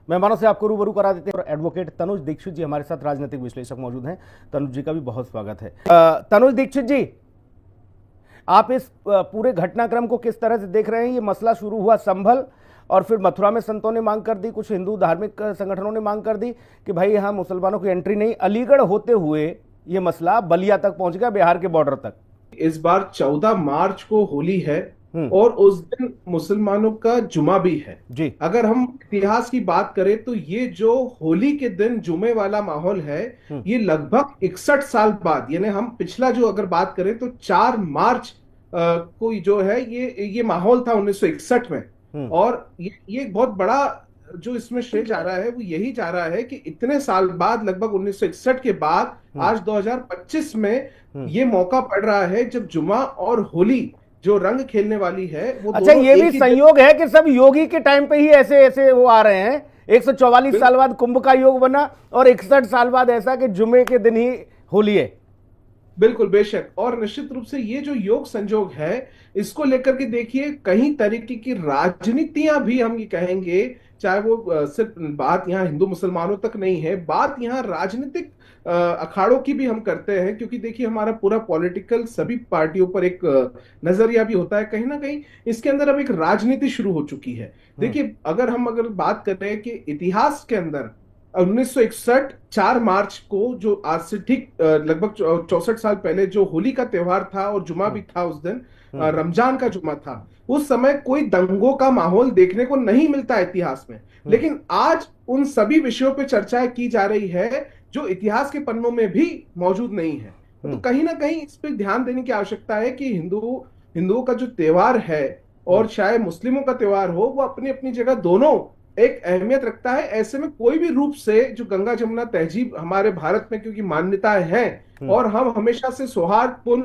मेहमानों से आपको रूबरू करा देते हैं और एडवोकेट तनुज दीक्षित जी हमारे साथ राजनीतिक विश्लेषक मौजूद हैं। तनुज जी का भी बहुत स्वागत है। तनुज दीक्षित जी, आप इस पूरे घटनाक्रम को किस तरह से देख रहे हैं? ये मसला शुरू हुआ संभल और फिर मथुरा में संतों ने मांग कर दी, कुछ हिंदू धार्मिक संगठनों ने मांग कर दी कि भाई यहाँ मुसलमानों की एंट्री नहीं। अलीगढ़ होते हुए ये मसला बलिया तक पहुंच गया, बिहार के बॉर्डर तक। इस बार 14 मार्च को होली है और उस दिन मुसलमानों का जुमा भी है जी। अगर हम इतिहास की बात करें तो ये जो होली के दिन जुमे वाला माहौल है ये लगभग 61 साल बाद, यानी हम पिछला जो अगर बात करें तो 4 मार्च को जो है ये माहौल था 1961 में। और ये एक बहुत बड़ा जो इसमें श्रेय जा रहा है वो यही जा रहा है कि इतने साल बाद, लगभग 1961 के बाद आज 2025 में ये मौका पड़ रहा है जब जुमा और होली जो रंग खेलने वाली है वो अच्छा, ये भी संयोग है कि सब योगी के टाइम पे ही ऐसे ऐसे वो आ रहे हैं। 144 साल बाद कुंभ का योग बना और 61 साल बाद ऐसा कि जुमे के दिन ही होली है। बिल्कुल, बेशक। और निश्चित रूप से ये जो योग संजोग है इसको लेकर के देखिए कई तरीके की राजनीतियां भी हम ये कहेंगे, चाहे वो सिर्फ बात यहाँ हिंदू मुसलमानों तक नहीं है, बात यहाँ राजनीतिक अखाड़ों की भी हम करते हैं, क्योंकि देखिए हमारा पूरा पॉलिटिकल सभी पार्टियों पर एक नजरिया भी होता है। कहीं ना कहीं इसके अंदर अब एक राजनीति शुरू हो चुकी है। देखिए अगर बात कर रहे हैं कि इतिहास के अंदर 1961 4 मार्च को, जो आज से ठीक लगभग 64 साल पहले जो होली का त्योहार था और जुमा भी था उस दिन, रमजान का जुमा था, उस समय कोई दंगों का माहौल देखने को नहीं मिलता इतिहास में। लेकिन आज उन सभी विषयों पे चर्चाएं की जा रही है जो इतिहास के पन्नों में भी मौजूद नहीं है। तो कहीं ना कहीं इस पर ध्यान देने की आवश्यकता है कि हिंदुओं का जो त्योहार है और चाहे मुस्लिमों का त्योहार हो, वो अपनी अपनी जगह दोनों एक अहमियत रखता है। ऐसे में कोई भी रूप से जो गंगा जमुना तहजीब हमारे भारत में क्योंकि मान्यताएं हैं और हम हमेशा से सौहार्दपूर्ण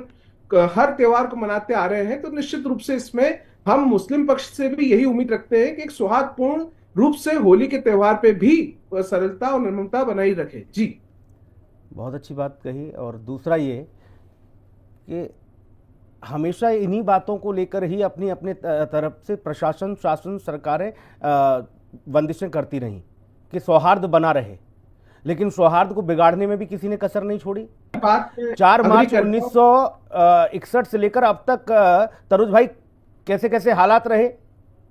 हर त्योहार को मनाते आ रहे हैं, तो निश्चित रूप से इसमें हम मुस्लिम पक्ष से भी यही उम्मीद रखते हैं कि एक सौहार्दपूर्ण रूप से होली के त्योहार पे भी सरलता और निर्ममता बनाई रखे। जी, बहुत अच्छी बात कही। और दूसरा ये कि हमेशा इन्हीं बातों को लेकर ही अपनी अपने तरफ से प्रशासन, शासन, सरकारें बंदिशें करती रहीं कि सौहार्द बना रहे, लेकिन सौहार्द को बिगाड़ने में भी किसी ने कसर नहीं छोड़ी। 4 मार्च 1961 से लेकर अब तक तनुज भाई कैसे कैसे हालात रहे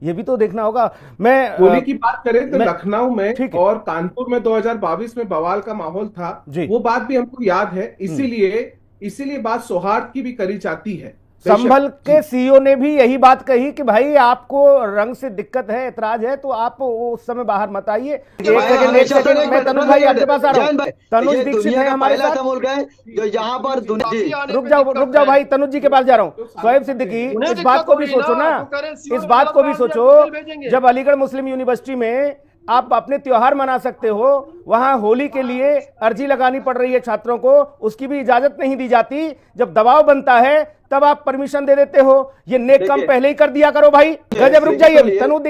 ये भी तो देखना होगा। मैं होली की बात करें तो लखनऊ में और कानपुर में 2022 में बवाल का माहौल था, वो बात भी हमको याद है। इसीलिए बात सौहार्द की भी करी जाती है। संभल के सीईओ ने भी यही बात कही कि भाई आपको रंग से दिक्कत है, ऐतराज है, तो आप उस समय बाहर मत आइए। मैं तनुज भाई आपके पास आ रहा हूँ। तनुज दीक्षित है हमारे साथ, जो यहाँ पर रुक जाओ भाई, तनुज जी के पास जा रहा हूँ। शोएब सिद्दीकी, इस बात को भी सोचो ना, इस बात को भी सोचो, जब अलीगढ़ मुस्लिम यूनिवर्सिटी में आप अपने त्योहार मना सकते हो, वहां होली के लिए अर्जी लगानी पड़ रही है छात्रों को, उसकी भी इजाजत नहीं दी जाती। जब दबाव बनता है तब आप परमिशन दे देते हो। ये नेक काम पहले ही कर दिया करो भाई। गजब, रुक जाइए। तनुज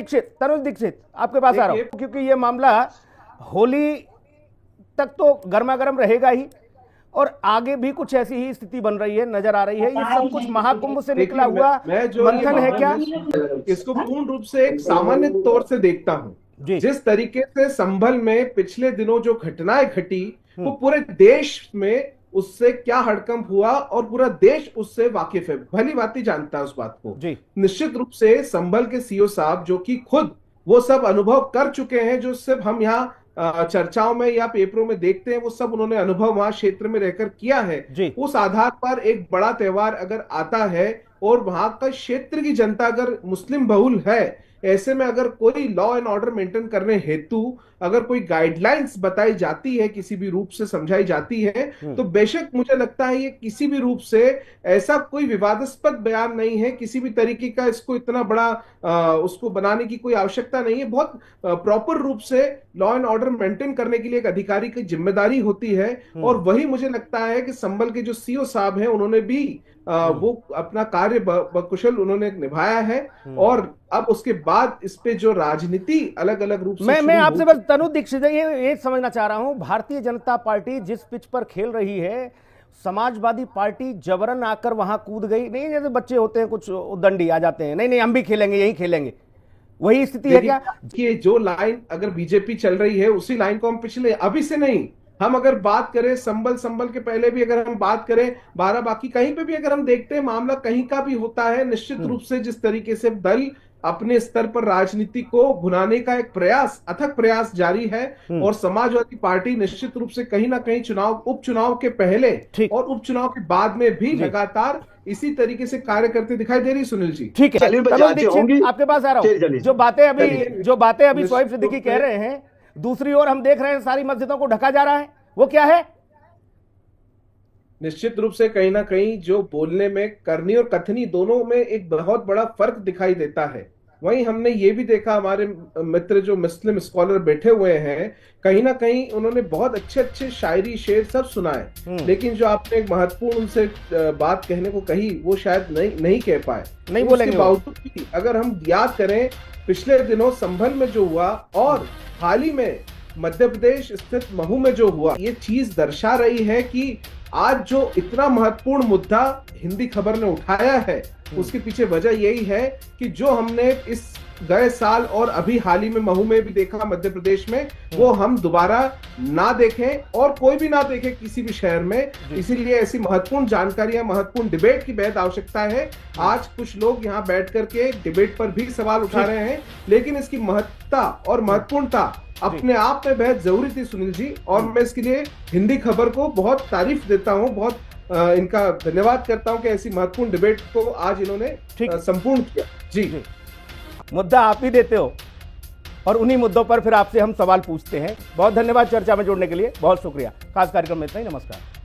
दीक्षित आपके पास आ रहा हूं, क्योंकि ये मामला होली तक तो गर्मा गर्म रहेगा ही और आगे भी कुछ ऐसी ही स्थिति बन रही है, नजर आ रही है। ये सब कुछ महाकुंभ से निकला हुआ मंथन है क्या? इसको पूर्ण रूप से एक सामान्य तौर से देखता हूं। जिस तरीके से संभल में पिछले दिनों जो घटनाएं घटी, वो पूरे देश में उससे क्या हड़कंप हुआ और पूरा देश उससे वाकिफ है, भली भांति जानता है उस बात को। निश्चित रूप से संभल के सीईओ साहब जो कि खुद वो सब अनुभव कर चुके हैं, जो सिर्फ हम यहाँ चर्चाओं में या पेपरों में देखते हैं, वो सब उन्होंने अनुभव वहां क्षेत्र में रहकर किया है। उस आधार पर एक बड़ा त्योहार अगर आता है और वहां का क्षेत्र की जनता अगर मुस्लिम बहुल है, ऐसे में अगर कोई लॉ एंड ऑर्डर मेंटेन करने हेतु अगर कोई गाइडलाइंस बताई जाती है, किसी भी रूप से समझाई जाती है, तो बेशक मुझे लगता है ये किसी भी रूप से ऐसा कोई विवादास्पद बयान नहीं है। किसी भी तरीके का इसको इतना बड़ा उसको बनाने की कोई आवश्यकता नहीं है। बहुत प्रॉपर रूप से लॉ एंड ऑर्डर मेंटेन करने के लिए एक अधिकारी की जिम्मेदारी होती है और वही मुझे लगता है कि संभल के जो सीईओ साहब हैं उन्होंने भी वो अपना कार्य बकुशल उन्होंने निभाया है। और अब उसके बाद इस पे जो राजनीति अलग अलग रूप से मैं आपसे बस तनुज दीक्षित ये समझना चाह रहा हूं, भारतीय जनता पार्टी जिस पिच पर खेल रही है, समाजवादी पार्टी जबरन आकर वहां कूद गई नहीं। जैसे बच्चे होते हैं कुछ उद्दंडी आ जाते हैं, नहीं हम भी खेलेंगे, यही खेलेंगे। वही स्थिति है क्या? कि जो लाइन अगर बीजेपी चल रही है उसी लाइन को हम पिछले अभी से नहीं, हम अगर बात करें संबल के पहले भी अगर हम बात करें बाराबांकी कहीं पे भी अगर हम देखते हैं मामला कहीं का भी होता है, निश्चित रूप से जिस तरीके से दल अपने स्तर पर राजनीति को भुनाने का एक प्रयास, अथक प्रयास जारी है और समाजवादी पार्टी निश्चित रूप से कहीं ना कहीं उपचुनाव के पहले और उपचुनाव के बाद में भी लगातार इसी तरीके से कार्य करते दिखाई दे रही। सुनील जी ठीक है, आपके पास आ रहा हूं। जो बातें अभी शोएब सिद्दीकी कह रहे हैं, दूसरी ओर हम देख रहे हैं सारी मस्जिदों को ढका जा रहा है, वो क्या है? निश्चित रूप से कहीं ना कहीं जो बोलने में करनी और कथनी दोनों में एक बहुत बड़ा फर्क दिखाई देता है। वहीं हमने ये भी देखा, हमारे मित्र जो मुस्लिम स्कॉलर बैठे हुए हैं, कहीं ना कहीं उन्होंने बहुत अच्छे अच्छे शायरी शेर सब सुनाए, लेकिन जो आपने एक महत्वपूर्ण उनसे बात कहने को कही वो शायद नहीं कह पाए। नहीं बोलेंगे। बावजूद भी अगर हम याद करें पिछले दिनों संभल में जो हुआ और हाल ही में मध्य प्रदेश स्थित महू में जो हुआ, ये चीज दर्शा रही है कि आज जो इतना महत्वपूर्ण मुद्दा हिंदी खबर ने उठाया है उसके पीछे वजह यही है कि जो हमने इस गए साल और अभी हाल ही में महू में भी देखा मध्य प्रदेश में, वो हम दोबारा ना देखें और कोई भी ना देखे किसी भी शहर में। इसीलिए ऐसी महत्वपूर्ण जानकारियां, महत्वपूर्ण डिबेट की बेहद आवश्यकता है। आज कुछ लोग यहाँ बैठ करके डिबेट पर भी सवाल उठा रहे हैं, लेकिन इसकी महत्ता और महत्वपूर्णता अपने आप में बेहद जरूरी थी सुनील जी, और मैं इसके लिए हिंदी खबर को बहुत तारीफ देता हूँ, बहुत इनका धन्यवाद करता हूं कि ऐसी महत्वपूर्ण डिबेट को आज इन्होंने संपूर्ण किया। जी, मुद्दा आप ही देते हो और उन्हीं मुद्दों पर फिर आपसे हम सवाल पूछते हैं। बहुत धन्यवाद चर्चा में जुड़ने के लिए, बहुत शुक्रिया। खास कार्यक्रम में इतना ही, नमस्कार।